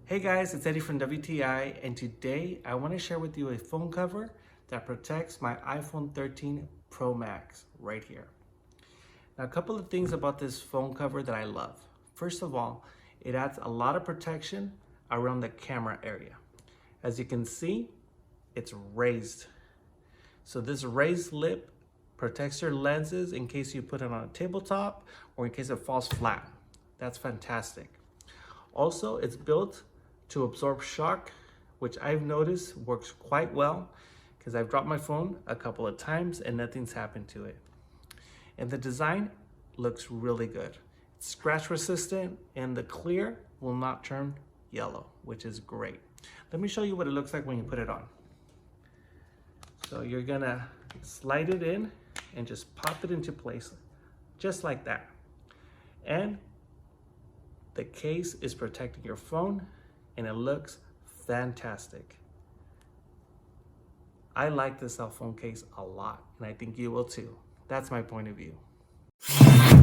Hey guys, it's Eddie from WTI, and today I want to share with you a phone cover that protects my iPhone 13 Pro Max right here. Now, a couple of things about this phone cover that I love. First of all, it adds a lot of protection around the camera area. As you can see, it's raised. So this raised lip protects your lenses in case you put it on a tabletop or in case it falls flat. That's fantastic. Also, it's built to absorb shock, which I've noticed works quite well because I've dropped my phone a couple of times and nothing's happened to it. And the design looks really good. It's scratch resistant and the clear will not turn yellow, which is great. Let me show you what it looks like when you put it on. So you're gonna slide it in and just pop it into place, just like that. And the case is protecting your phone and it looks fantastic. I like this cell phone case a lot and I think you will too. That's my point of view.